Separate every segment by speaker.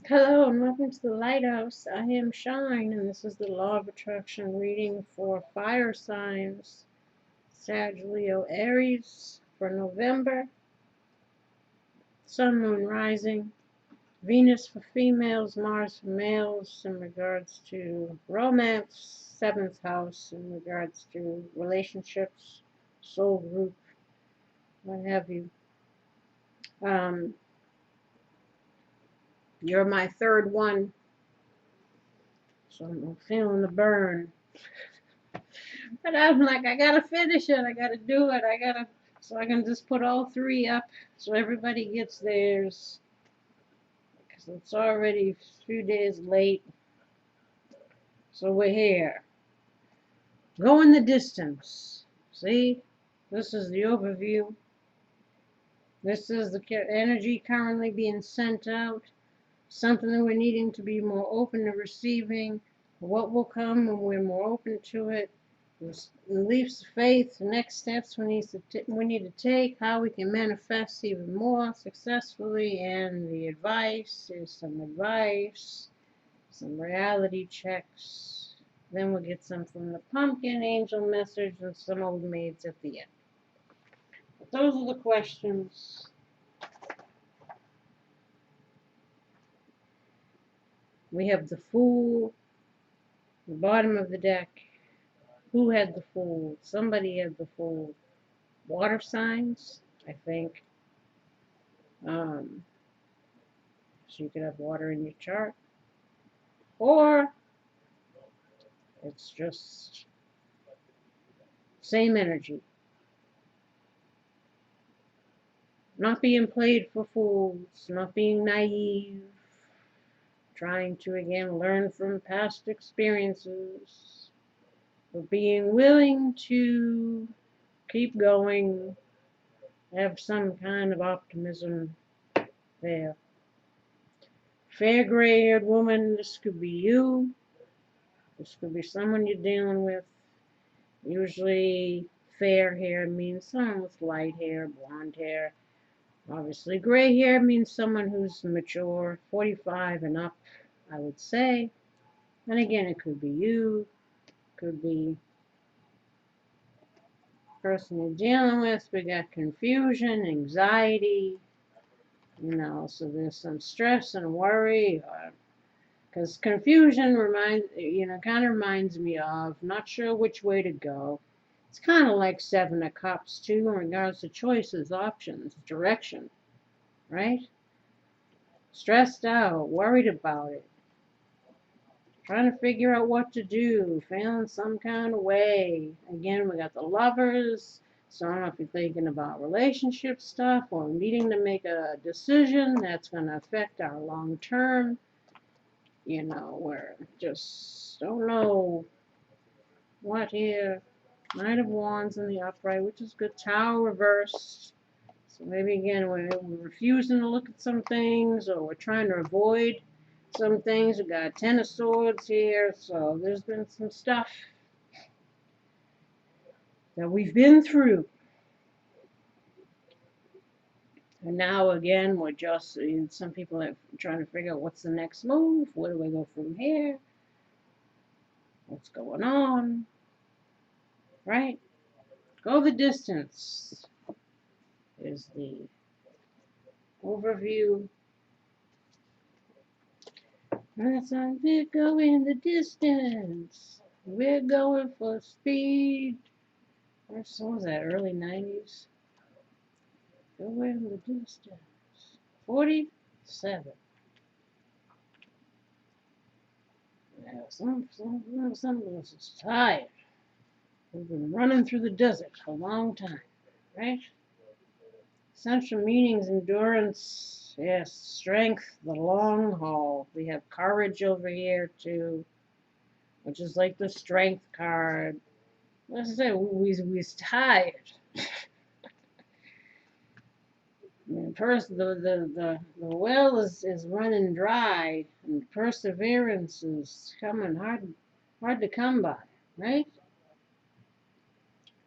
Speaker 1: Hello and welcome to the Lighthouse. I am Shine, and this is the Law of Attraction reading for fire signs. Sag, Leo, Aries for November. Sun, Moon, Rising. Venus for females, Mars for males in regards to romance. Seventh house in regards to relationships, soul group, what have you. Um, you're my third one, so I'm feeling the burn. But I'm like, I gotta finish it. I gotta do it. So I can just put all three up so everybody gets theirs. Because it's already a few days late. So we're here. Going the distance. See? This is the overview. This is the energy currently being sent out. Something that we're needing to be more open to receiving. What will come when we're more open to it. Leaps of faith, next steps we need to take, how we can manifest even more successfully, and the advice is some advice, some reality checks. Then we'll get some from the pumpkin angel message and some old maids at the end. But those are the questions. We have the Fool, the bottom of the deck. Who had the Fool? Somebody had the Fool. Water signs, I think. Um, so you could have water in your chart. Or it's just same energy. Not being played for fools, not being naive, trying to again learn from past experiences, but being willing to keep going, have some kind of optimism there. Fair gray haired woman, this could be you. This could be someone you're dealing with. Usually fair hair means someone with light hair, blonde hair. Obviously gray hair means someone who's mature, 45 and up, I would say. And again, it could be you, could be the person you're dealing with. We got confusion, anxiety, so there's some stress and worry. Because confusion kind of reminds me of not sure which way to go. It's kind of like Seven of Cups, too, in regards to choices, options, direction, right? Stressed out, worried about it, trying to figure out what to do, feeling some kind of way. Again, we got the Lovers. So I don't know if you're thinking about relationship stuff or needing to make a decision that's going to affect our long term. We're just don't know what here. Knight of Wands in the upright, which is good. Tower reversed. So maybe again we're refusing to look at some things, or we're trying to avoid some things. We got Ten of Swords here, so there's been some stuff that we've been through. And now again, we're just, some people are trying to figure out what's the next move. Where do we go from here? What's going on? Right? Go the distance is the overview. That's how we're going the distance. We're going for speed. What song was that? Early 90s? Going the distance. 47. Yeah, some of us is tired. We've been running through the desert for a long time, right? Essential meanings, endurance, yes, strength, the long haul. We have courage over here too, which is like the strength card. Let's say we're tired. I mean, the well is running dry, and perseverance is coming hard to come by, right?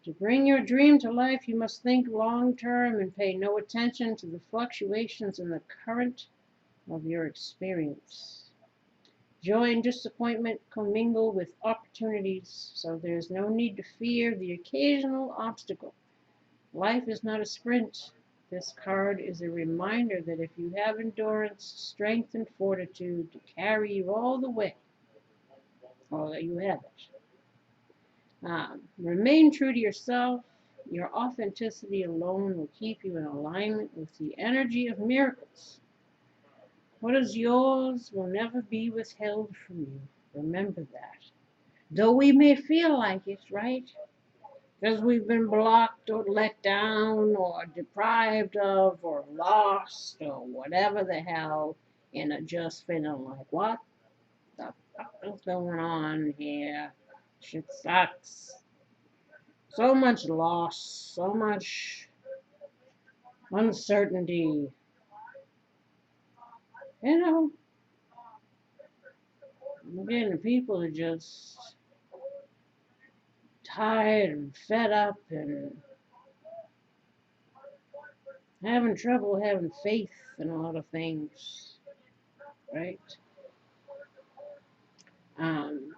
Speaker 1: To bring your dream to life, you must think long term and pay no attention to the fluctuations in the current of your experience. Joy and disappointment commingle with opportunities, so there's no need to fear the occasional obstacle. Life is not a sprint. This card is a reminder that if you have endurance, strength, and fortitude to carry you all the way, or that you have it. Remain true to yourself. Your authenticity alone will keep you in alignment with the energy of miracles. What is yours will never be withheld from you. Remember that. Though we may feel like it, right? Because we've been blocked or let down or deprived of or lost or whatever the hell, and are just feeling like, what the fuck is going on here? Shit sucks. So much loss, so much uncertainty. You know, again, the people are just tired and fed up and having trouble having faith in a lot of things, right? Um,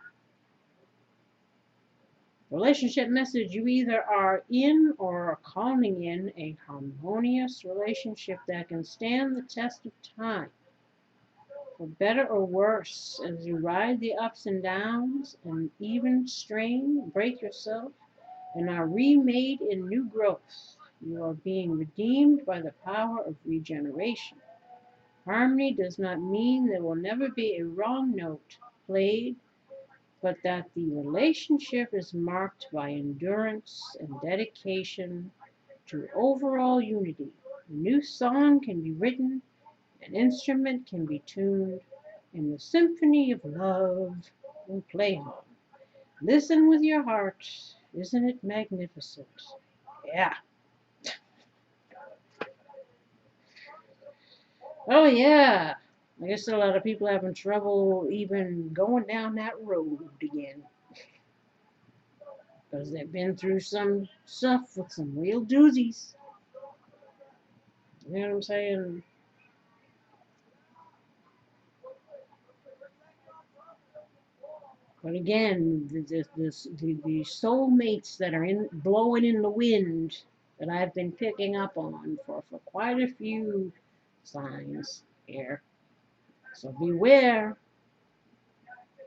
Speaker 1: Relationship message: you either are in or are calling in a harmonious relationship that can stand the test of time. For better or worse, as you ride the ups and downs and even strain, break yourself, and are remade in new growth. You are being redeemed by the power of regeneration. Harmony does not mean there will never be a wrong note played, but that the relationship is marked by endurance and dedication to overall unity. A new song can be written, an instrument can be tuned, and the symphony of love will play on. Listen with your heart. Isn't it magnificent? Yeah. Oh, yeah. I guess a lot of people having trouble even going down that road again because they've been through some stuff with some real doozies. You know what I'm saying? But again, the soulmates that are in blowing in the wind that I've been picking up on for quite a few signs here. So beware.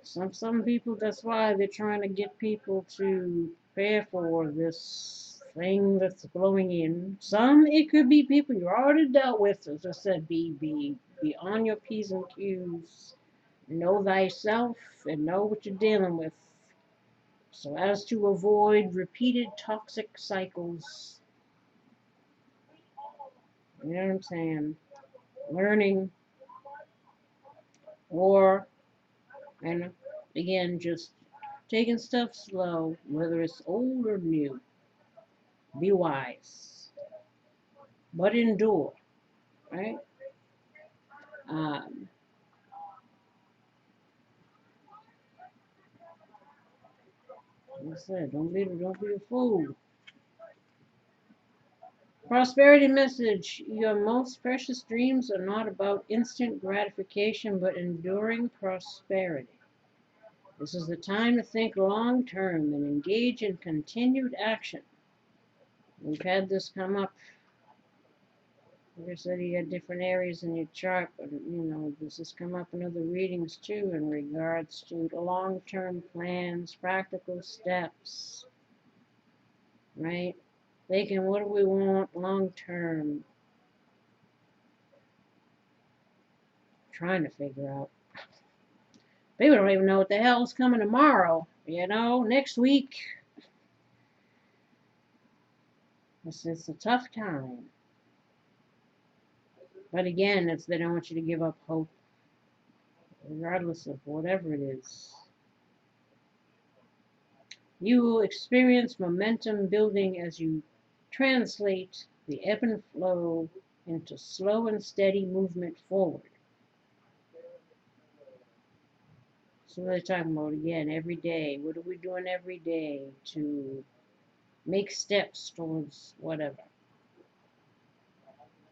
Speaker 1: Some people, that's why they're trying to get people to prepare for this thing that's blowing in. Some it could be people you already dealt with. As I said, be on your P's and Q's. Know thyself and know what you're dealing with, so as to avoid repeated toxic cycles. You know what I'm saying? Learning, or, and again, just taking stuff slow, whether it's old or new. Be wise, but endure, right? Um, like I said, don't be a fool. Prosperity message: your most precious dreams are not about instant gratification, but enduring prosperity. This is the time to think long term and engage in continued action. We've had this come up. Like I said, you had different areas in your chart, but this has come up in other readings too in regards to the long term plans, practical steps, right? Thinking, what do we want long term? Trying to figure out. People don't even know what the hell's coming tomorrow, next week. It's a tough time. But again, they don't want you to give up hope, regardless of whatever it is. You will experience momentum building as you translate the ebb and flow into slow and steady movement forward. So they're talking about again every day. What are we doing every day to make steps towards whatever?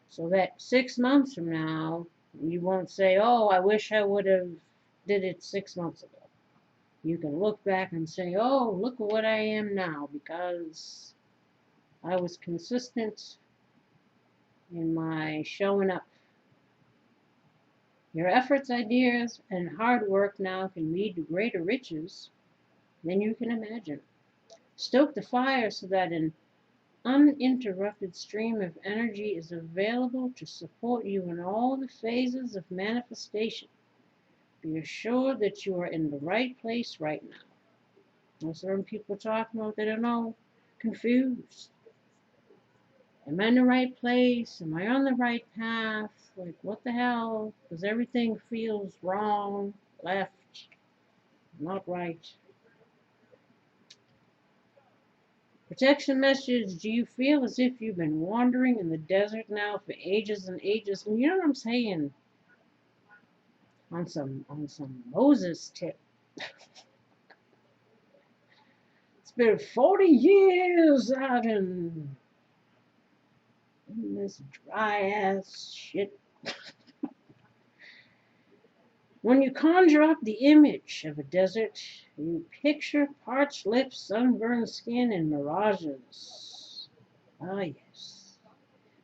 Speaker 1: So that 6 months from now, You won't say, oh, I wish I would have did it 6 months ago. You can look back and say, oh, look at what I am now because I was consistent in my showing up. Your efforts, ideas, and hard work now can lead to greater riches than you can imagine. Stoke the fire so that an uninterrupted stream of energy is available to support you in all the phases of manifestation. Be assured that you are in the right place right now. Most certain people talking about they don't know, confused. Am I in the right place? Am I on the right path? Like, what the hell? Because everything feels wrong, left, not right. Protection message, do you feel as if you've been wandering in the desert now for ages and ages? And you know what I'm saying? On some Moses tip. It's been 40 years I've been in this dry ass shit. When you conjure up the image of a desert, you picture parched lips, sunburned skin, and mirages. Ah, yes.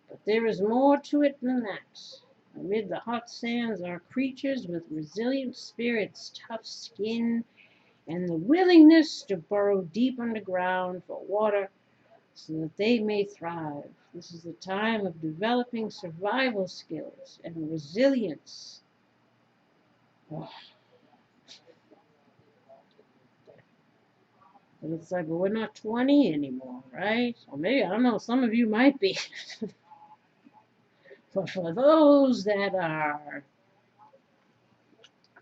Speaker 1: But there is more to it than that. Amid the hot sands are creatures with resilient spirits, tough skin, and the willingness to burrow deep underground for water so that they may thrive. This is a time of developing survival skills and resilience. Oh, but it's like, well, we're not 20 anymore, right? Or maybe, I don't know, some of you might be. But for those that are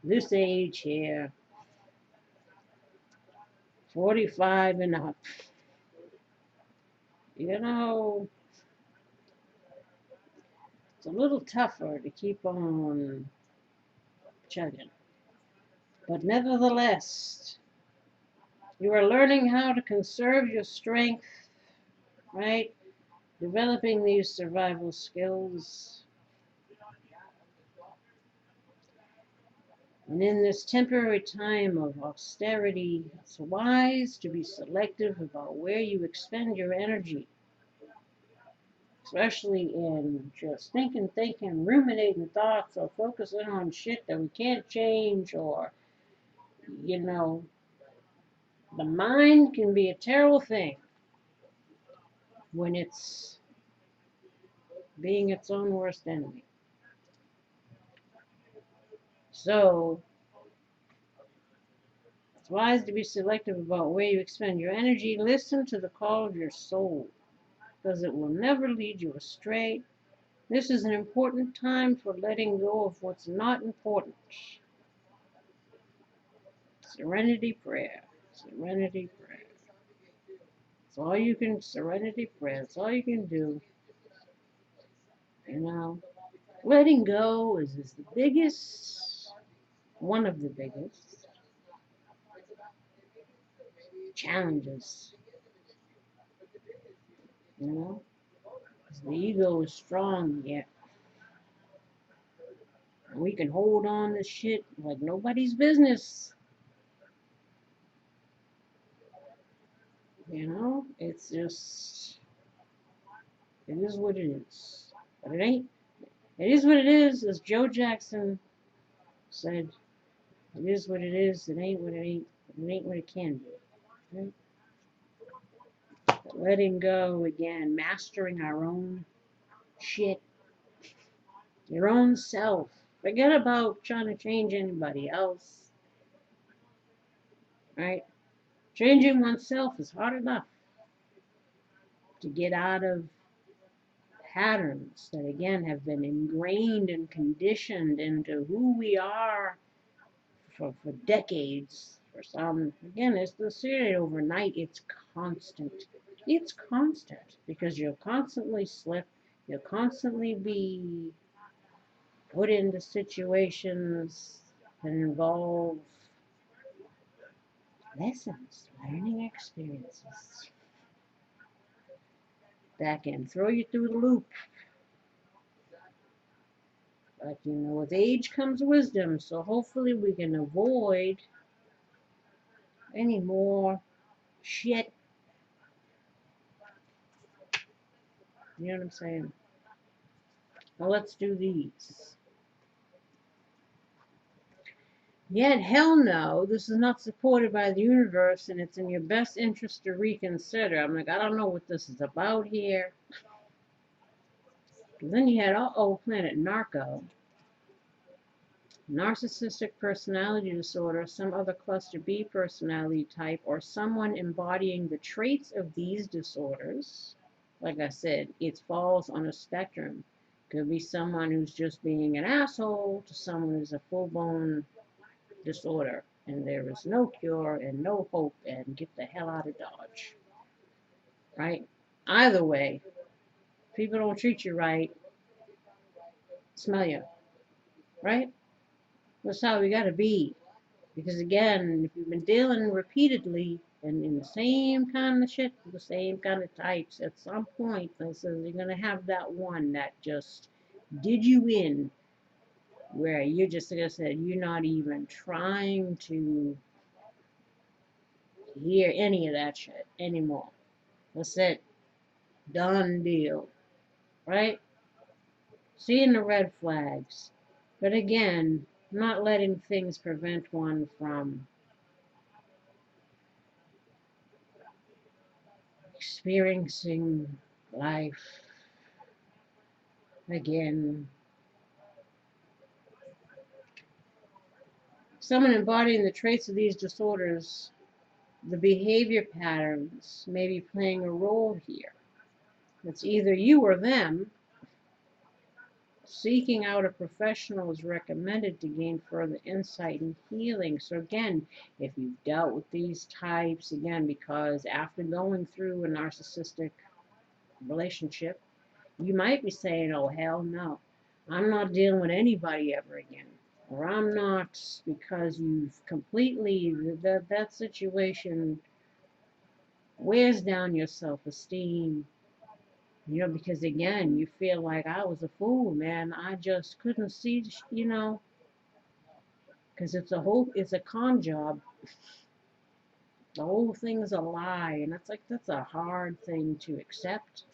Speaker 1: this age here, 45 and up, you know, it's a little tougher to keep on chugging. But nevertheless, you are learning how to conserve your strength, right? Developing these survival skills. And in this temporary time of austerity, it's wise to be selective about where you expend your energy, especially in just thinking, ruminating thoughts, or focusing on shit that we can't change, or, you know, the mind can be a terrible thing when it's being its own worst enemy. So, it's wise to be selective about where you expend your energy. Listen to the call of your soul, because it will never lead you astray. This is an important time for letting go of what's not important. Serenity prayer. Serenity prayer. It's all you can, serenity prayer. It's all you can do. You know, letting go is the biggest, one of the biggest challenges. You know, because the ego is strong yet. And we can hold on to shit like nobody's business. You know, it's just, it is what it is. But it ain't. It is what it is, as Joe Jackson said. It is what it is. It ain't what it ain't. It ain't what it can be. Right? But letting go again, mastering our own shit, your own self. Forget about trying to change anybody else. Right? Changing oneself is hard enough to get out of patterns that again have been ingrained and conditioned into who we are for decades. For some, again, it's the serious overnight. It's constant. It's constant because you'll constantly slip. You'll constantly be put into situations that involve lessons, learning experiences. That can throw you through the loop. But with age comes wisdom, so hopefully we can avoid any more shit. You know what I'm saying? Now let's do these. Yet, hell no, this is not supported by the universe, and it's in your best interest to reconsider. I'm like, I don't know what this is about here. Then you had Planet Narco. Narcissistic personality disorder, some other cluster B personality type, or someone embodying the traits of these disorders. Like I said, it falls on a spectrum. Could be someone who's just being an asshole to someone who's a full-blown disorder, and there is no cure and no hope, and get the hell out of Dodge. Right? Either way, people don't treat you right, smell you. Right? That's how we gotta be. Because again, if you've been dealing repeatedly and in the same kind of shit, the same kind of types, at some point, you're gonna have that one that just did you in, where you're just, like I said, you're not even trying to hear any of that shit anymore. That's it. Done deal. Right? Seeing the red flags. But again, not letting things prevent one from experiencing life again. Someone embodying the traits of these disorders, the behavior patterns may be playing a role here. It's either you or them. Seeking out a professional is recommended to gain further insight and healing. So again, if you've dealt with these types, again, because after going through a narcissistic relationship, you might be saying, oh, hell no, I'm not dealing with anybody ever again. Or I'm not, because you've completely, that situation wears down your self-esteem. Because again, you feel like I was a fool, man. I just couldn't see, because it's a con job. The whole thing's a lie, and that's a hard thing to accept,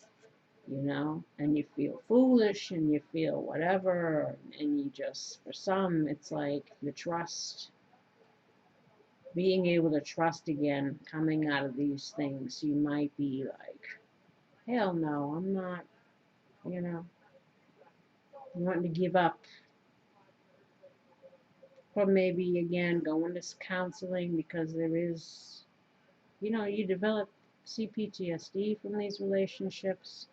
Speaker 1: and you feel foolish and you feel whatever, and you just, for some, it's like the trust, being able to trust again, coming out of these things, you might be like, hell no, I'm not, wanting to give up. Or maybe again going to counseling, because there is, you develop CPTSD from these relationships.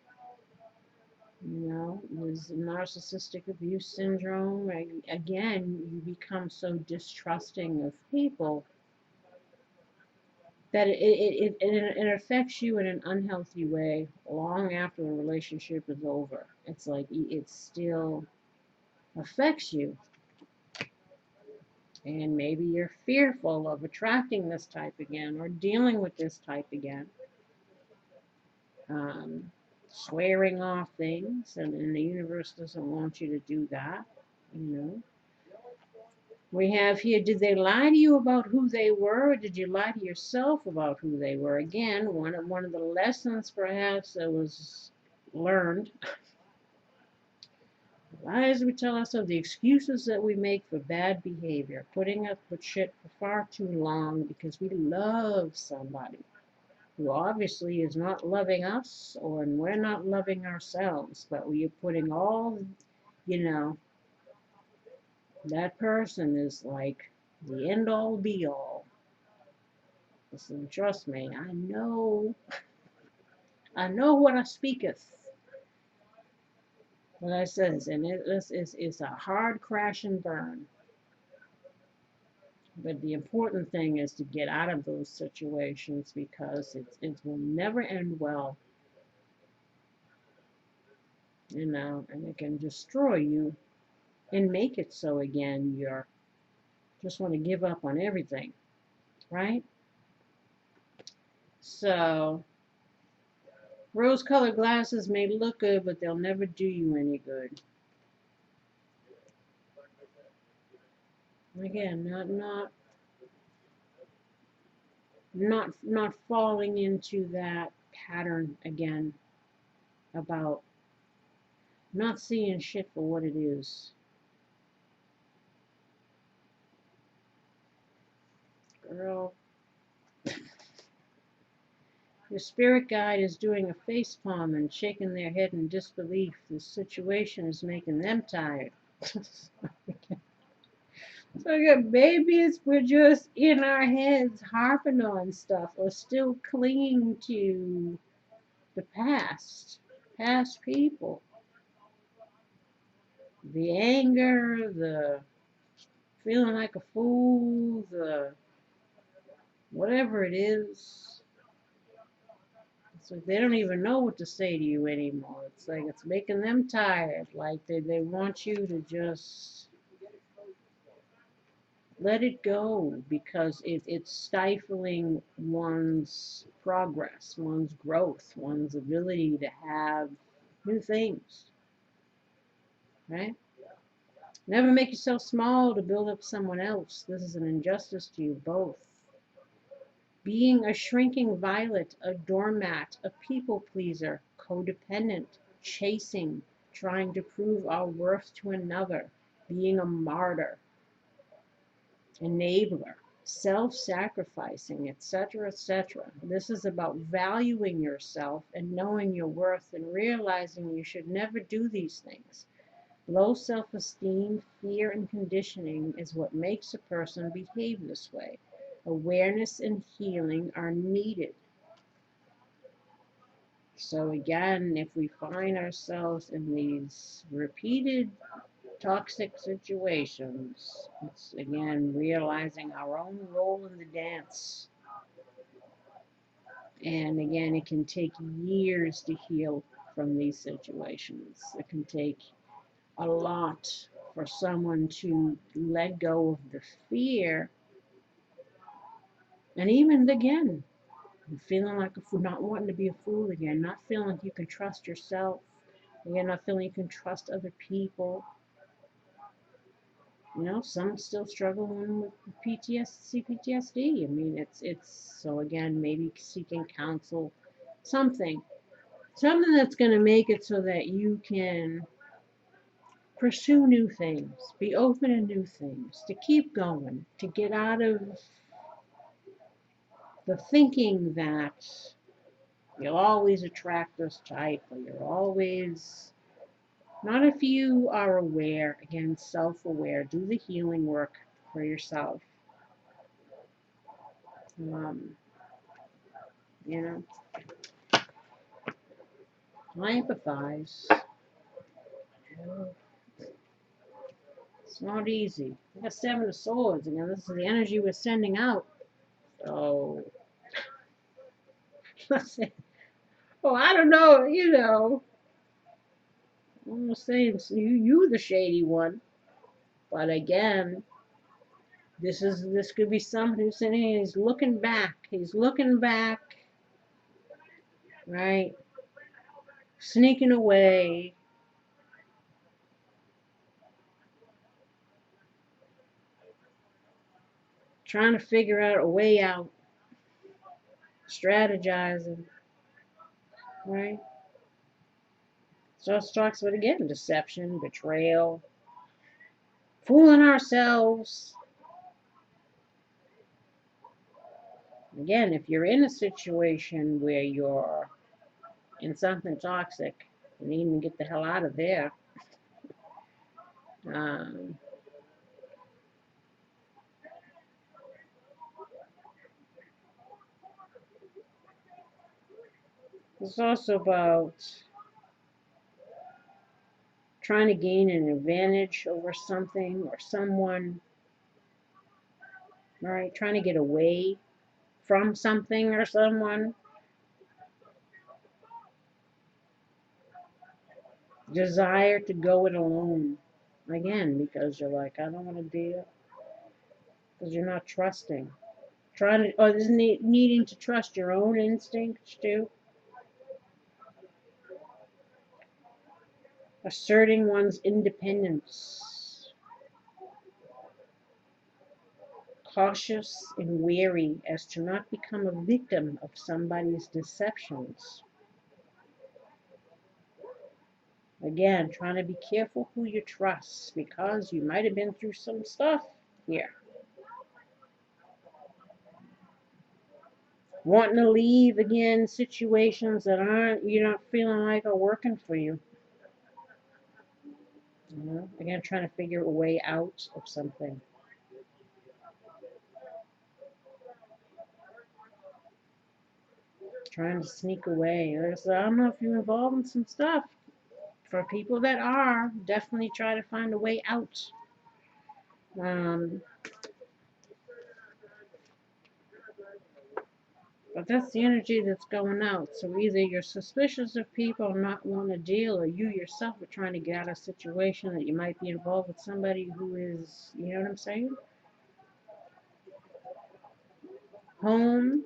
Speaker 1: There's narcissistic abuse syndrome. Again, you become so distrusting of people that it affects you in an unhealthy way long after the relationship is over. It's like it still affects you. And maybe you're fearful of attracting this type again or dealing with this type again. Swearing off things, and the universe doesn't want you to do that. We have here, did they lie to you about who they were, or did you lie to yourself about who they were? Again, one of the lessons perhaps that was learned. Lies we tell ourselves, the excuses that we make for bad behavior, putting up with shit for far too long because we love somebody who obviously is not loving us, or we're not loving ourselves, but we're putting all, that person is like the end all be all. Listen, trust me, I know what I speaketh. What I says, and it's a hard crash and burn. But the important thing is to get out of those situations, because it will never end well, and it can destroy you and make it so again you're just want to give up on everything, right? So rose-colored glasses may look good, but they'll never do you any good. Again, not falling into that pattern again about not seeing shit for what it is. Girl, your spirit guide is doing a face palm and shaking their head in disbelief. This situation is making them tired. So again, maybe it's we're just in our heads harping on stuff or still clinging to the past people. The anger, the feeling like a fool, the whatever it is. It's like they don't even know what to say to you anymore. It's like it's making them tired. Like they want you to just let it go because it's stifling one's progress, one's growth, one's ability to have new things, right? Never make yourself small to build up someone else. This is an injustice to you both. Being a shrinking violet, a doormat, a people pleaser, codependent, chasing, trying to prove our worth to another, being a martyr, enabler, self-sacrificing, etc., etc. This is about valuing yourself and knowing your worth and realizing you should never do these things. Low self-esteem, fear, and conditioning is what makes a person behave this way. Awareness and healing are needed. So again, if we find ourselves in these repeated toxic situations, it's again realizing our own role in the dance. And again, it can take years to heal from these situations. It can take a lot for someone to let go of the fear. And even again, feeling like a fool, not wanting to be a fool again, not feeling like you can trust yourself, again, not feeling you can trust other people. You know, some still struggling with PTSD. I mean, it's so again, maybe seeking counsel, something, something that's going to make it so that you can pursue new things, be open to new things, to keep going, to get out of the thinking that you'll always attract this type, or you're always, not if you are aware, again, self-aware, do the healing work for yourself. Um, you know, I empathize. It's not easy. We got Seven of Swords again. This is the energy we're sending out. So, oh, I don't know. You know, I'm not saying it's you the shady one, but again, this could be someone who's sitting here. He's looking back. He's looking back, right? Sneaking away. Trying to figure out a way out, strategizing, right? So it talks about again deception, betrayal, fooling ourselves. Again, if you're in a situation where you're in something toxic, you need to get the hell out of there. Um, it's also about trying to gain an advantage over something or someone, right? Trying to get away from something or someone. Desire to go it alone. Again, because you're like, I don't want to deal. Because you're not trusting. Trying to, or this needing to trust your own instincts too. Asserting one's independence. cautious and wary as to not become a victim of somebody's deceptions. Again, trying to be careful who you trust because you might have been through some stuff here. Wanting to leave again situations that you're not feeling like are working for you. Again, trying to figure a way out of something. Trying to sneak away. I don't know if you're involved in some stuff. For people that are, definitely try to find a way out. But that's the energy that's going out. So either you're suspicious of people not want to deal, or you yourself are trying to get out of a situation that you might be involved with somebody who is, you know what I'm saying? Home,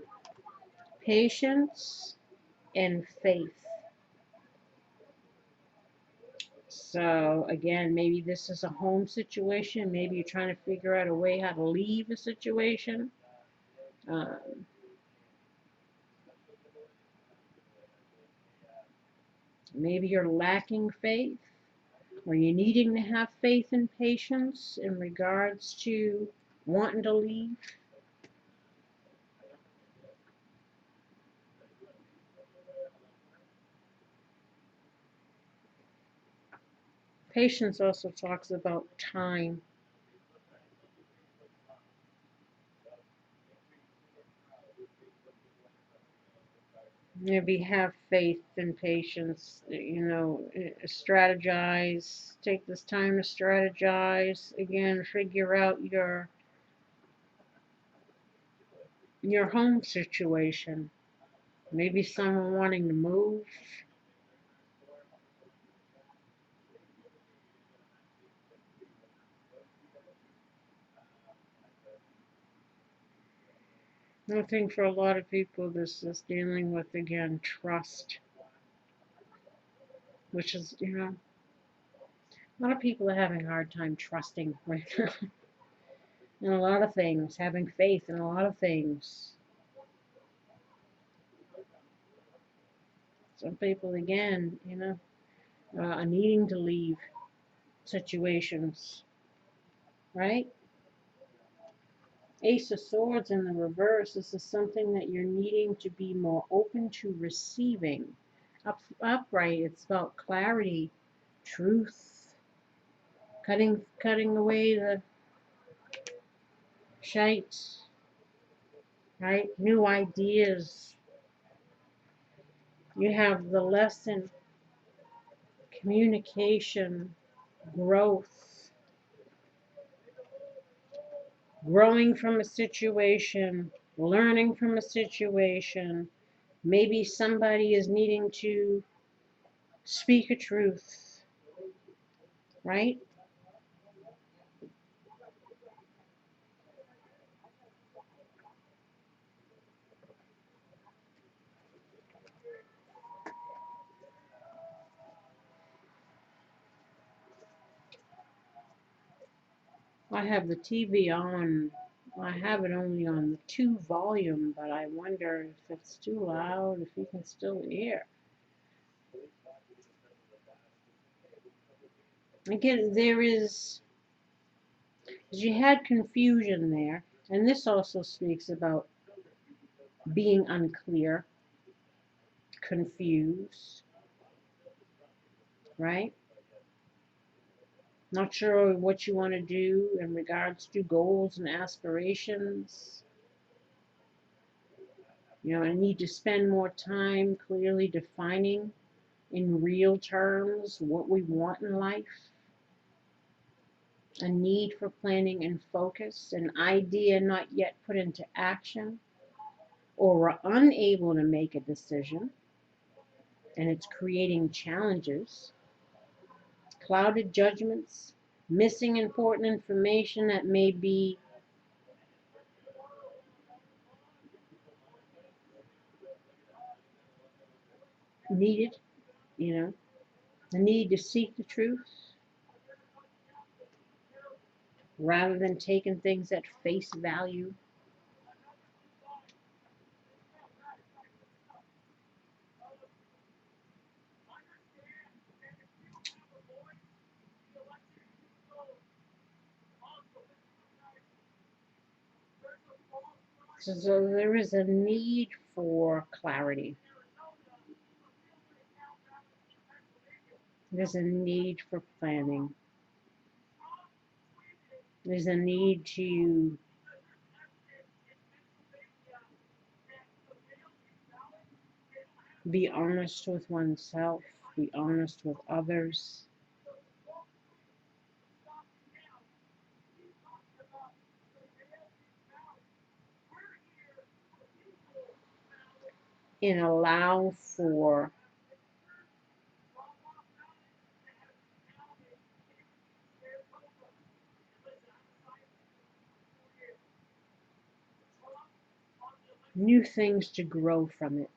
Speaker 1: patience, and faith. So again, maybe this is a home situation. Maybe you're trying to figure out a way how to leave a situation. Maybe you're lacking faith, or you're needing to have faith and patience in regards to wanting to leave. Patience also talks about time. Maybe have faith and patience, strategize, take this time to strategize, again, figure out your home situation. Maybe someone wanting to move. I think for a lot of people, this is dealing with, again, trust, which is, a lot of people are having a hard time trusting right now in a lot of things, having faith in a lot of things. Some people, again, are needing to leave situations, right? Ace of Swords in the reverse. This is something that you're needing to be more open to receiving. Upright, it's about clarity, truth, cutting away the shite, right? New ideas. You have the lesson, communication, growth, growing from a situation, learning from a situation. Maybe somebody is needing to speak a truth, right? I have the TV on. I have it only on the 2 volume, but I wonder if it's too loud, if you can still hear. Again, you had confusion there, and this also speaks about being unclear, confused, right? Not sure what you want to do in regards to goals and aspirations. I need to spend more time clearly defining in real terms what we want in life. A need for planning and focus, an idea not yet put into action, or we're unable to make a decision, and it's creating challenges, clouded judgments, missing important information that may be needed, the need to seek the truth, rather than taking things at face value. So there is a need for clarity. There's a need for planning. There's a need to be honest with oneself, be honest with others, and allow for new things to grow from it.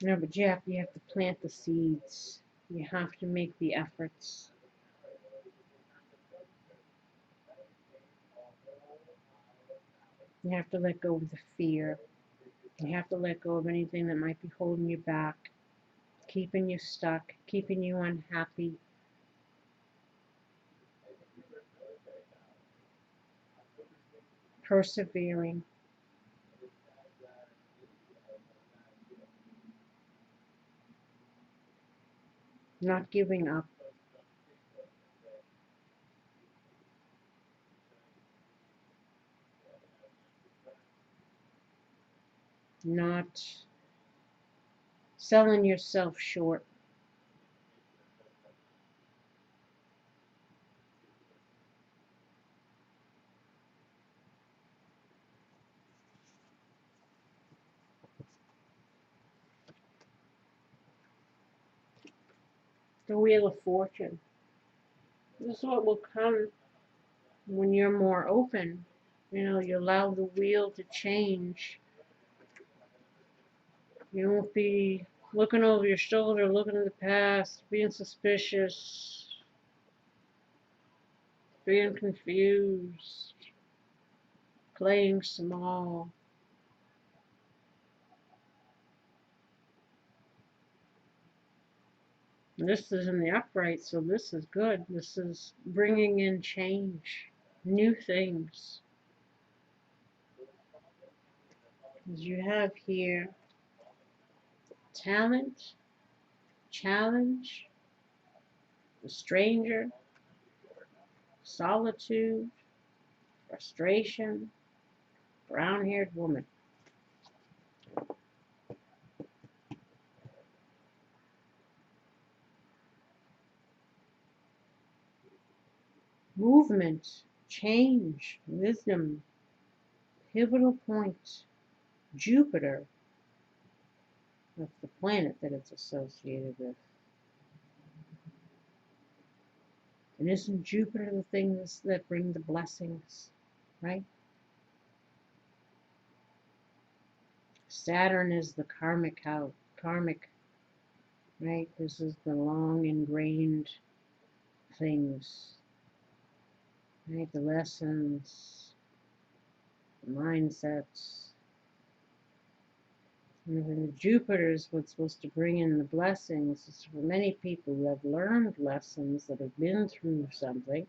Speaker 1: No, but you have to plant the seeds. You have to make the efforts. You have to let go of the fear. You have to let go of anything that might be holding you back, keeping you stuck, keeping you unhappy. Persevering, not giving up, not selling yourself short. The Wheel of Fortune. This is what will come when you're more open. You allow the wheel to change. You won't be looking over your shoulder, looking at the past, being suspicious, being confused, playing small. This is in the upright, so this is good. This is bringing in change, new things. As you have here talent, challenge, the stranger, solitude, frustration, brown haired woman. Movement, change, wisdom, pivotal point, Jupiter. That's the planet that it's associated with. And isn't Jupiter the things that bring the blessings, right? Saturn is the karmic, right? This is the long ingrained things, right? The lessons, the mindsets. And then Jupiter is what's supposed to bring in the blessings. It's for many people who have learned lessons, that have been through something.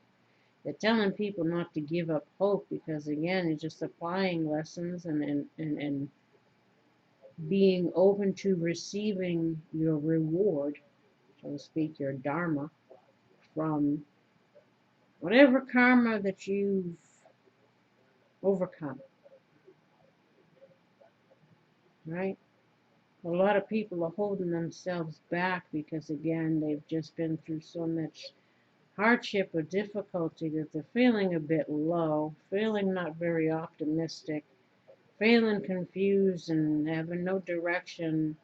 Speaker 1: They're telling people not to give up hope, because again, it's just applying lessons and being open to receiving your reward, so to speak, your dharma, from whatever karma that you've overcome, right? A lot of people are holding themselves back because, again, they've just been through so much hardship or difficulty that they're feeling a bit low, feeling not very optimistic, feeling confused and having no direction,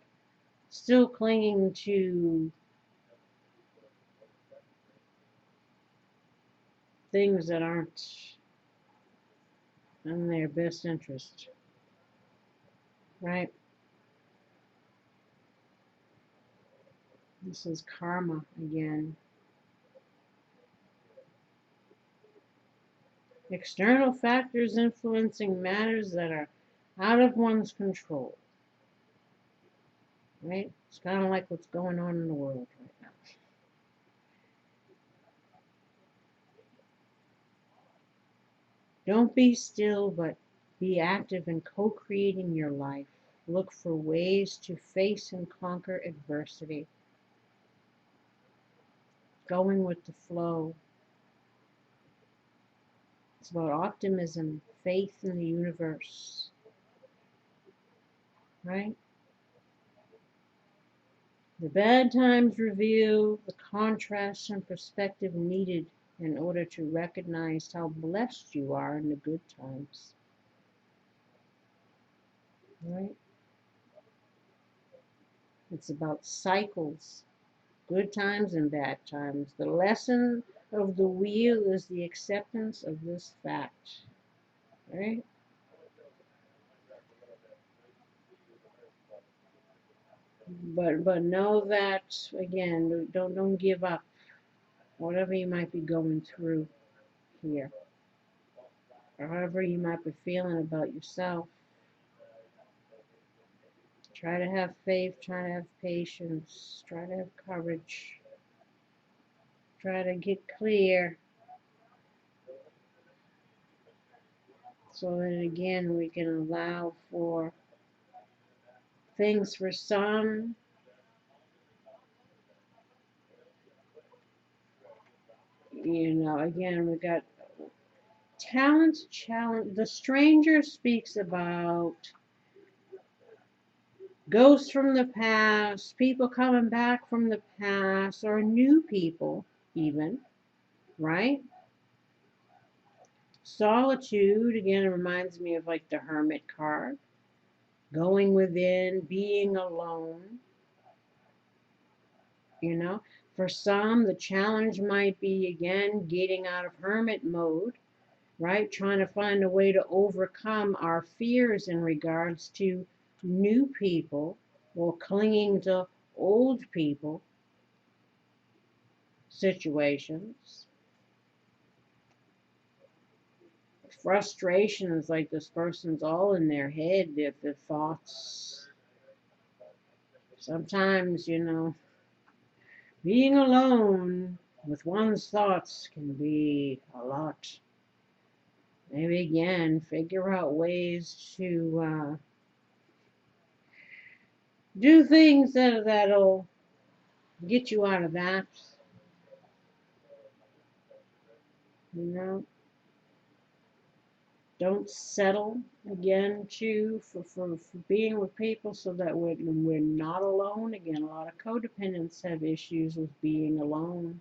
Speaker 1: still clinging to things that aren't in their best interest, right? This is karma again. External factors influencing matters that are out of one's control. Right? It's kind of like what's going on in the world right now. Don't be still, but be active in co-creating your life. Look for ways to face and conquer adversity. Going with the flow. It's about optimism, faith in the universe. Right? The bad times reveal the contrast and perspective needed in order to recognize how blessed you are in the good times. Right? It's about cycles, good times and bad times. The lesson of the wheel is the acceptance of this fact. Right? But know that again, don't give up. Whatever you might be going through here, or however you might be feeling about yourself, try to have faith, try to have patience, try to have courage, try to get clear so that again we can allow for things for some. Again, we got talents challenge. The stranger speaks about ghosts from the past, people coming back from the past, or new people, even, right? Solitude, again, it reminds me of like the Hermit card, going within, being alone, you know. For some, the challenge might be, again, getting out of hermit mode, right? Trying to find a way to overcome our fears in regards to new people or clinging to old people situations. Frustration is like this person's all in their head, their thoughts. Sometimes, being alone with one's thoughts can be a lot. Maybe again, figure out ways to do things that'll get you out of that. You know, don't settle again too for being with people so that we're not alone. Again, a lot of codependents have issues with being alone.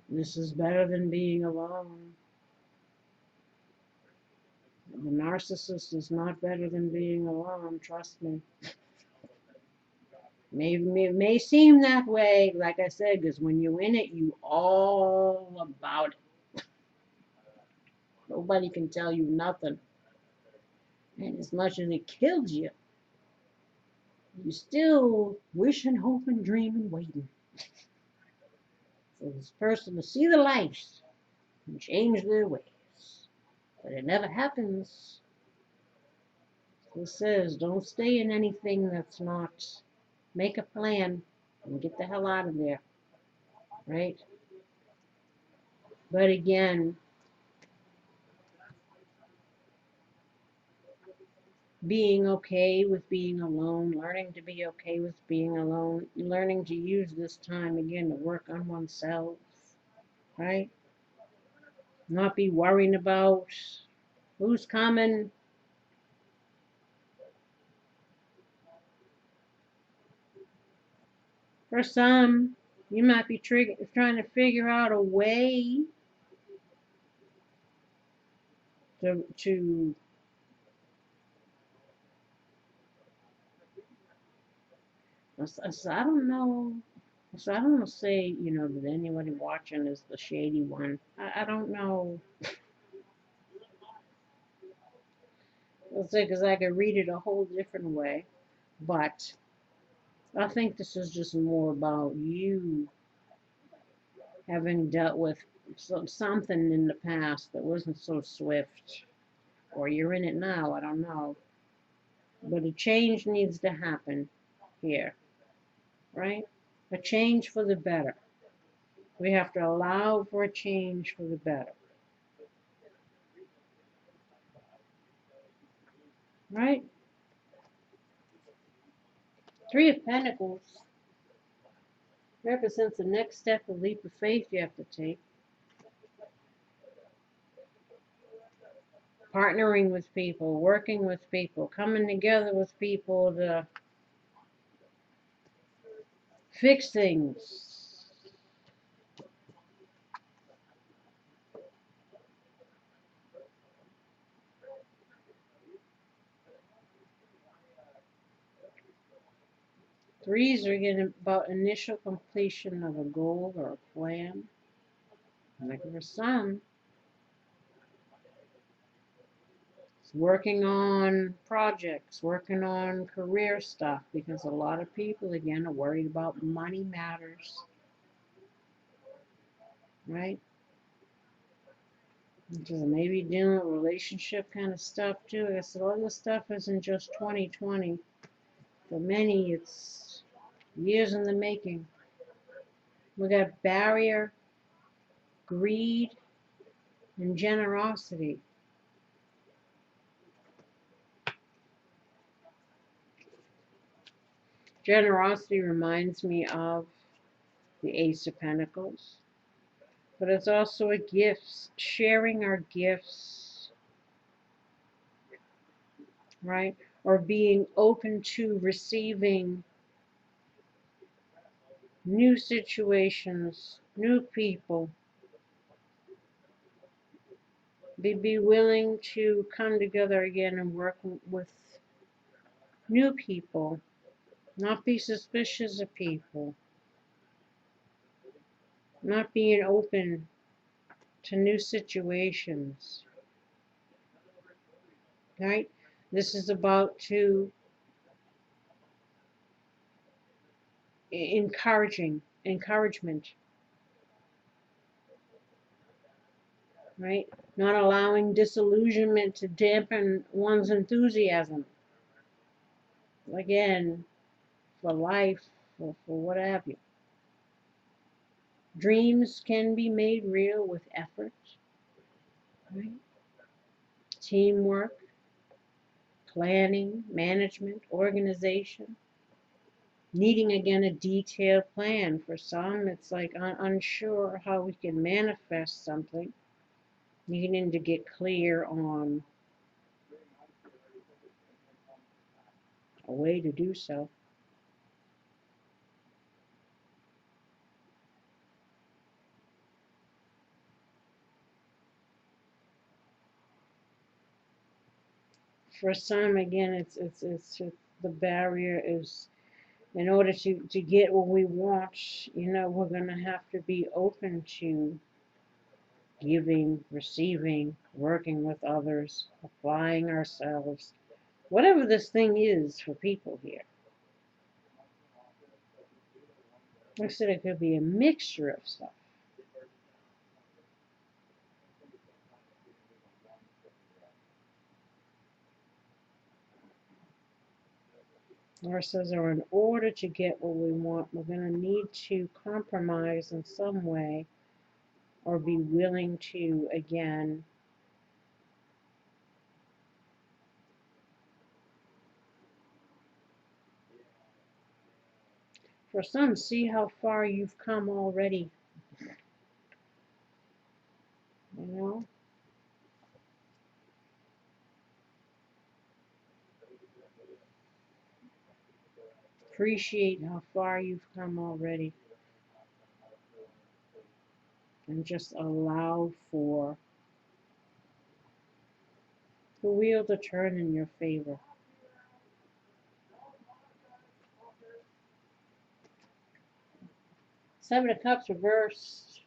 Speaker 1: This is better than being alone. The narcissist is not better than being alone, trust me. It may seem that way, like I said, because when you're in it, you all about it. Nobody can tell you nothing. And as much as it kills you, you still wish and hope and dream and waiting for this person to see the light and change their ways. But it never happens. This says don't stay in anything that's not. Make a plan and get the hell out of there. Right? But again, being okay with being alone, learning to be okay with being alone, learning to use this time again to work on oneself, right? Not be worrying about who's coming. For some, you might be trying to figure out a way to I don't know. So I don't want to say, that anybody watching is the shady one. I don't know. Let's say, because I could read it a whole different way. But I think this is just more about you having dealt with something in the past that wasn't so swift, or you're in it now, I don't know. But a change needs to happen here, right? A change for the better. We have to allow for a change for the better, right? Three of Pentacles represents the next step, a leap of faith you have to take. Partnering with people, working with people, coming together with people to fix things. Threes are getting about initial completion of a goal or a plan. Like for some, it's working on projects, working on career stuff, because a lot of people, again, are worried about money matters, right? Just maybe dealing with relationship kind of stuff too. I guess a lot of this stuff isn't just 2020. For many, it's years in the making. We got barrier, greed, and generosity. Generosity reminds me of the Ace of Pentacles, but it's also a gift, sharing our gifts, right? Or being open to receiving new situations, new people. Be willing to come together again and work with new people, not be suspicious of people, not being open to new situations, right? This is about to encouragement, right? Not allowing disillusionment to dampen one's enthusiasm. Again, for life, for what have you. Dreams can be made real with effort, right? Teamwork, planning, management, organization. Needing again a detailed plan. For some, it's like unsure how we can manifest something. Needing to get clear on a way to do so. For some, again, it's just the barrier is, in order to get what we want, we're gonna have to be open to giving, receiving, working with others, applying ourselves, whatever this thing is for people here. Like I said, it could be a mixture of stuff. Or says, or in order to get what we want, we're going to need to compromise in some way, or be willing to, again, for some, see how far you've come already. You know? Appreciate how far you've come already. And just allow for the wheel to turn in your favor. Seven of Cups reversed.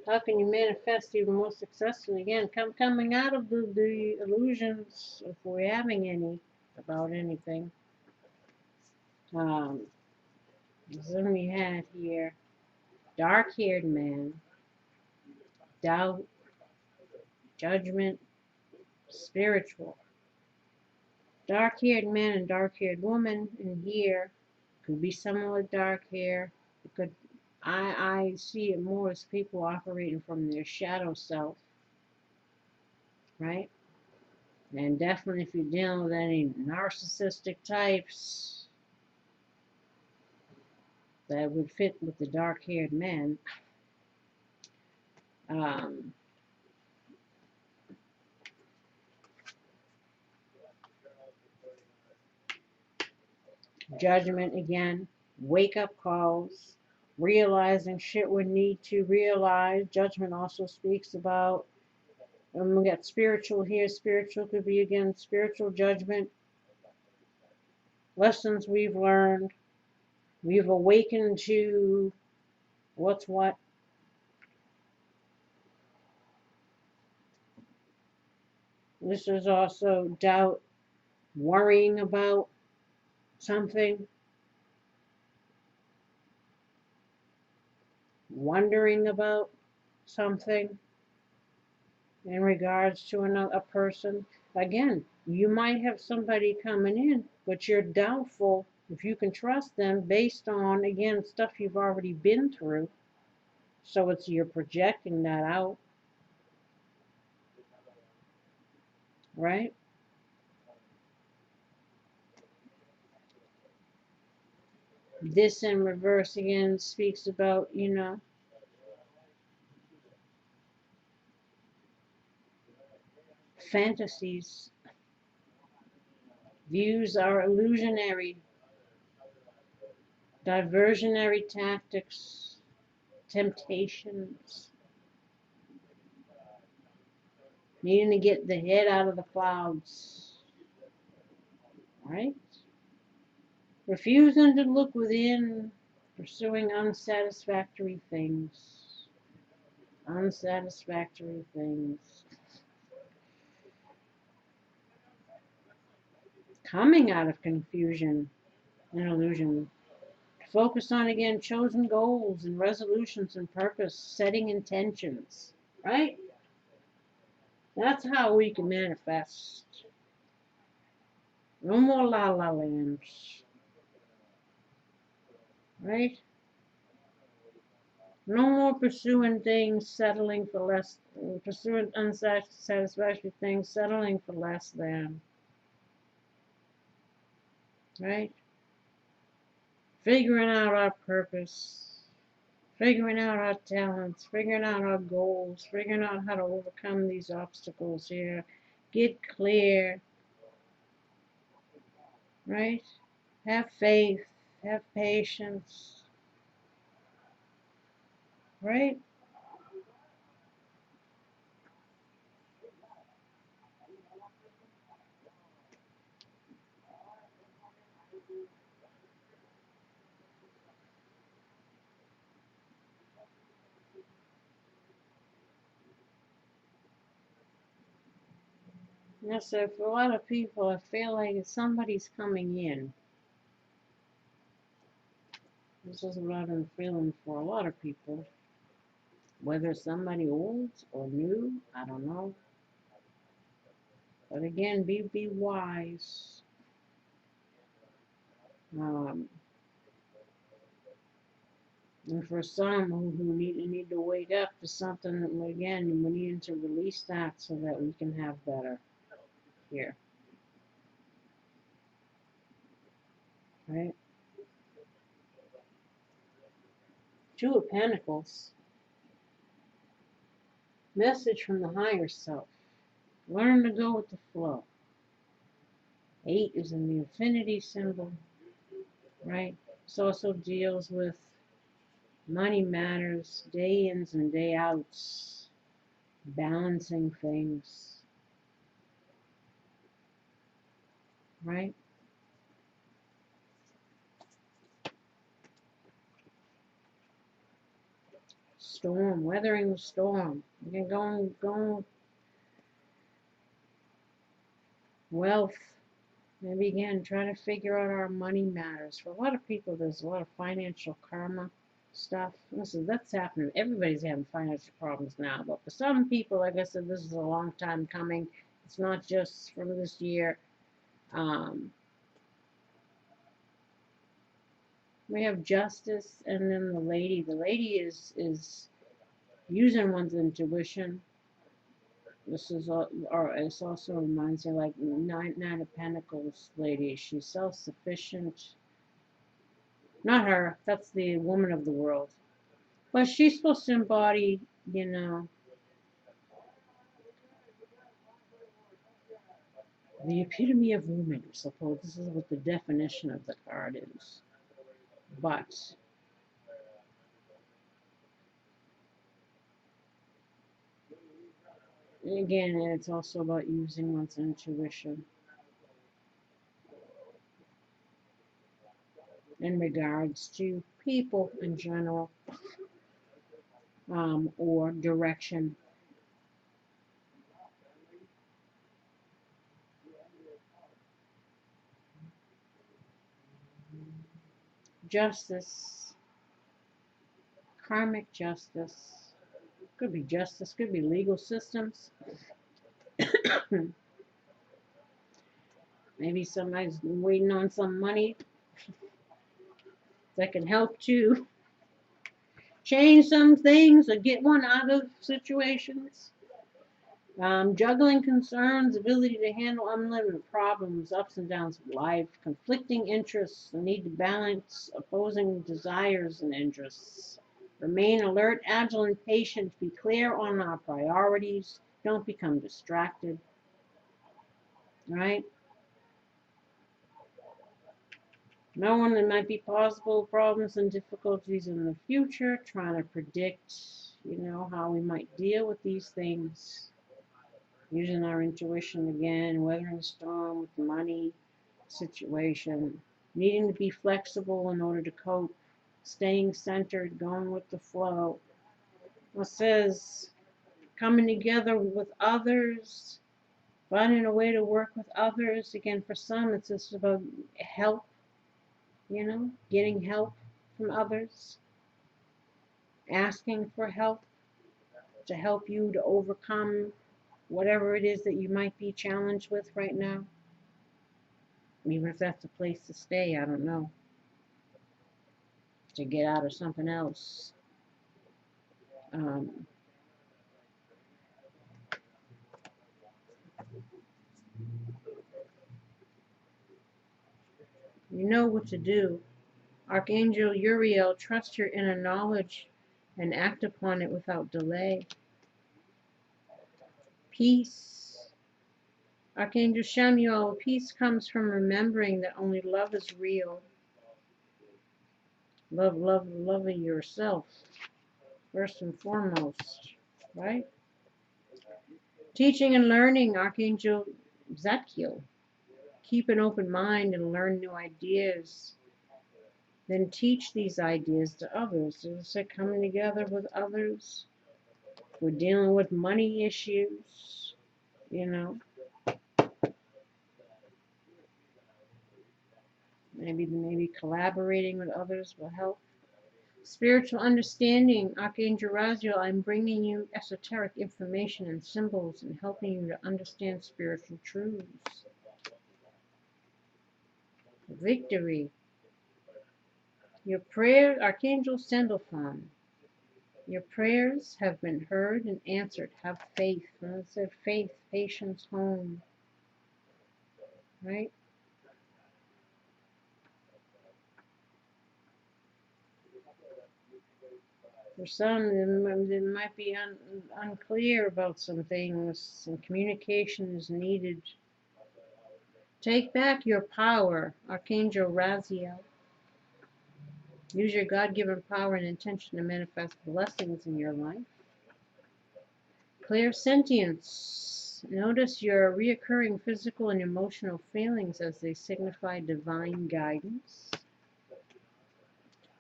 Speaker 1: How can you manifest even more successfully? Again, coming out of the illusions, if we're having any, about anything. Then we had here dark-haired man, doubt, judgment, spiritual. Dark-haired man and dark-haired woman in here could be someone with dark hair. It could I see it more as people operating from their shadow self, right? And definitely if you're dealing with any narcissistic types that would fit with the dark-haired men. Um, Judgment again, wake-up calls, realizing shit we need to realize. Judgment also speaks about, and we got spiritual here. Spiritual could be again spiritual judgment, lessons we've learned. We've awakened to what's what. This is also doubt, worrying about something, wondering about something in regards to a person. Again, you might have somebody coming in, but you're doubtful if you can trust them based on, again, stuff you've already been through. So you're projecting that out, right? This in reverse again speaks about, fantasies. Views are illusionary, diversionary tactics, temptations, needing to get the head out of the clouds, right? Refusing to look within, pursuing unsatisfactory things. Unsatisfactory things. Coming out of confusion and illusion. Focus on, again, chosen goals and resolutions and purpose, setting intentions, right? That's how we can manifest. No more la la lands, right? No more pursuing things, settling for less, pursuing unsatisfactory things, settling for less than, right? Figuring out our purpose, figuring out our talents, figuring out our goals, figuring out how to overcome these obstacles here. Get clear, right? Have faith, have patience, right? Yeah, so for a lot of people, I feel like somebody's coming in. This is what I've been feeling for a lot of people. Whether somebody old or new, I don't know. But again, be wise. Um, and for some who need to wake up to something, again, we need to release that so that we can have better here. Right? Two of Pentacles. Message from the higher self. Learn to go with the flow. 8 is in the infinity symbol, right? This also deals with money matters, day ins and day outs, balancing things, right? Storm, weathering the storm. You can go wealth, Maybe again, try to figure out our money matters. For a lot of people, there's a lot of financial karma stuff. Listen, that's happening. Everybody's having financial problems now. But for some people, like I said, this is a long time coming. It's not just from this year. Um, we have justice, and then the lady. The lady is using one's intuition. This is, or it also reminds me like Nine of Pentacles lady. She's self-sufficient. Not her. That's the woman of the world. But she's supposed to embody, you know, the epitome of woman. I suppose this is what the definition of the card is. But again, it's also about using one's intuition in regards to people in general, or direction. Justice, karmic justice. Could be justice, could be legal systems. Maybe somebody's waiting on some money that can help to change some things or get one out of situations. Juggling concerns, ability to handle unlimited problems, ups and downs of life, conflicting interests, the need to balance opposing desires and interests. Remain alert, agile, and patient. Be clear on our priorities. Don't become distracted. Right? Knowing there might be possible problems and difficulties in the future, trying to predict, how we might deal with these things. Using our intuition again, weathering the storm with the money situation, needing to be flexible in order to cope, staying centered, going with the flow. It says coming together with others, finding a way to work with others. Again, for some, it's just about help, getting help from others, asking for help to help you to overcome whatever it is that you might be challenged with right now. Even if that's a place to stay, I don't know. To get out of something else. Um, you know what to do. Archangel Uriel, trust your inner knowledge and act upon it without delay. Peace. Archangel Shamuel, peace comes from remembering that only love is real. Loving yourself, first and foremost, right? Teaching and learning, Archangel Zadkiel. Keep an open mind and learn new ideas. Then teach these ideas to others. Is it coming together with others? We're dealing with money issues, Maybe collaborating with others will help. Spiritual understanding, Archangel Raziel, I'm bringing you esoteric information and symbols and helping you to understand spiritual truths. Victory. Your prayer, Archangel Sandalphon. Your prayers have been heard and answered. Have faith. And it said faith, patience, home. Right? For some, they might be unclear about some things. Some communication is needed. Take back your power, Archangel Raziel. Use your God-given power and intention to manifest blessings in your life. Clairsentience. Notice your reoccurring physical and emotional feelings as they signify divine guidance.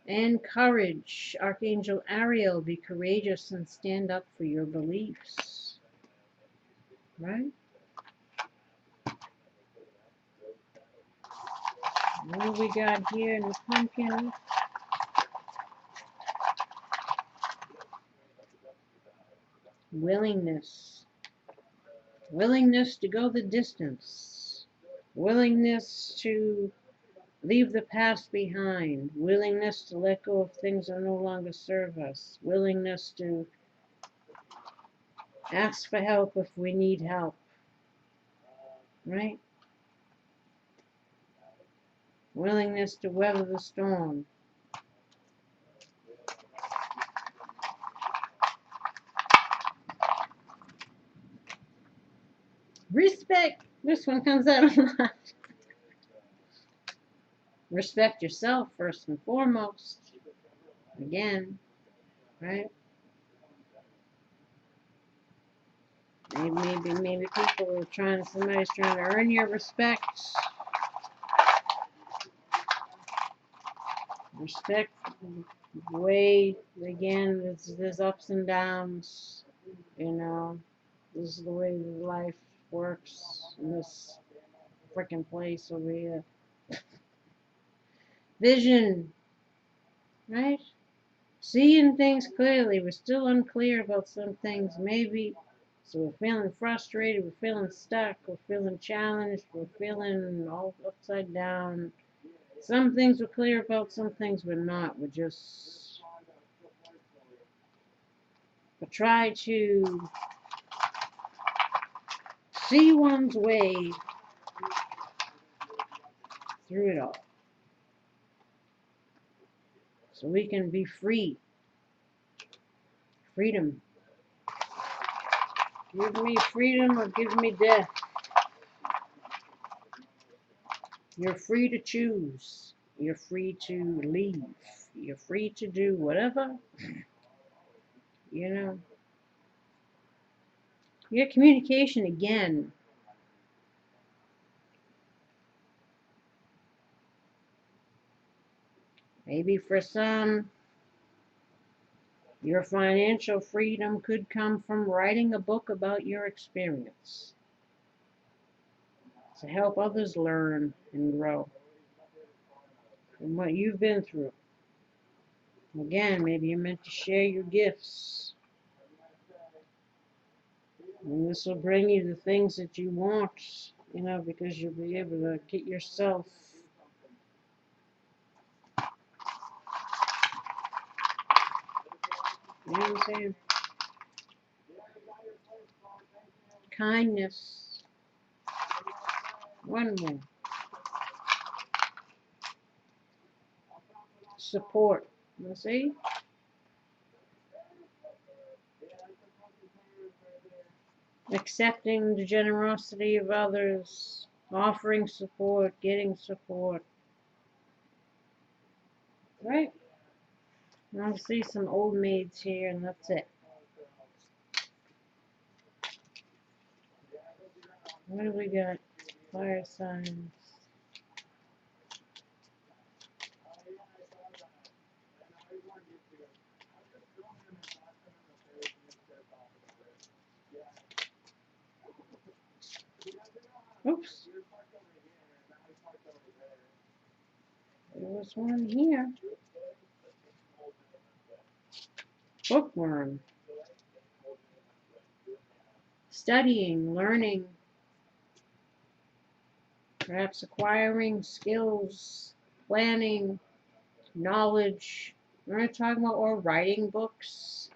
Speaker 1: And courage. Archangel Ariel, be courageous and stand up for your beliefs. Right? What do we got here in the pumpkin? Willingness. Willingness to go the distance. Willingness to leave the past behind. Willingness to let go of things that no longer serve us. Willingness to ask for help if we need help. Right? Willingness to weather the storm. Respect. This one comes out a lot. Respect yourself first and foremost. Again, right? Maybe people are somebody's trying to earn your respect. Respect the way, again, there's ups and downs, you know. This is the way life works in this freaking place over here. Vision, right? Seeing things clearly. We're still unclear about some things, maybe. So we're feeling frustrated, we're feeling stuck, we're feeling challenged, we're feeling all upside down. Some things we're clear about, some things we're not. We try to see one's way through it all. So we can be free. Freedom. Give me freedom or give me death. You're free to choose. You're free to leave. You're free to do whatever. You know. Your communication again. Maybe for some, your financial freedom could come from writing a book about your experience to help others learn and grow from what you've been through. Again, maybe you're meant to share your gifts. And this will bring you the things that you want, you know, because you'll be able to get yourself. You know what I'm saying? Kindness. One more. Support. You see? Accepting the generosity of others, offering support, getting support. Right? I'll see some old maids here, and that's it. What do we got? Fire signs. Oops. There was one here. Bookworm. Studying, learning, perhaps acquiring skills, planning, knowledge. We're not talking about or writing books,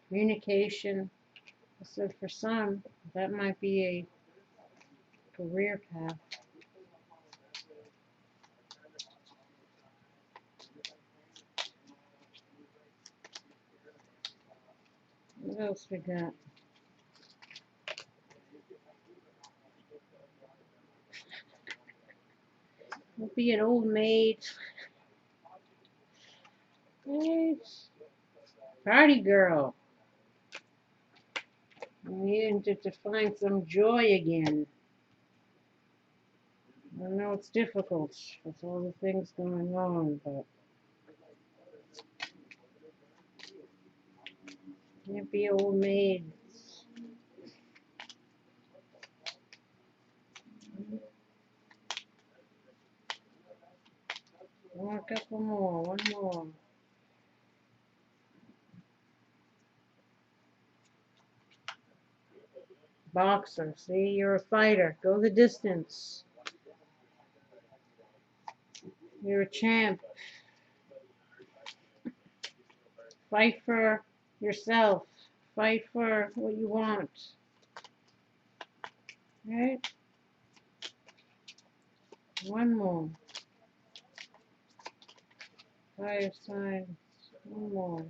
Speaker 1: communication. So for some, that might be a career path. What else we got? We'll be an old maid. Right. Party girl. I'm here to find some joy again. I know it's difficult with all the things going on, but can't be old maids. A couple more. One more. Boxer. See, you're a fighter. Go the distance. You're a champ. Fight for yourself. Fight for what you want. Right? One more. Fire signs. One more.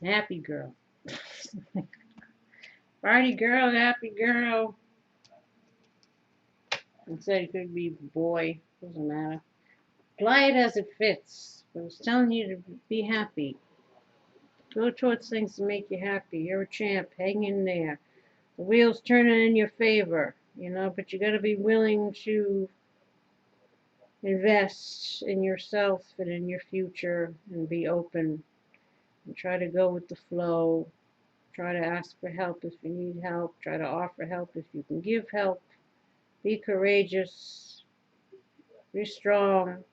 Speaker 1: Happy girl. Party girl, happy girl. Instead it could be boy. Doesn't matter. Apply it as it fits. But it's telling you to be happy. Go towards things to make you happy. You're a champ. Hang in there. The wheel's turning in your favor, but you got to be willing to invest in yourself and in your future and be open and try to go with the flow. Try to ask for help if you need help. Try to offer help if you can give help. Be courageous. Be strong.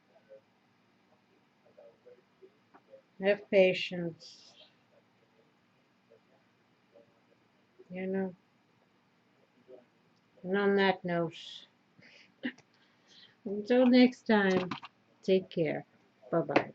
Speaker 1: Have patience. And on that note, until next time, take care. Bye-bye.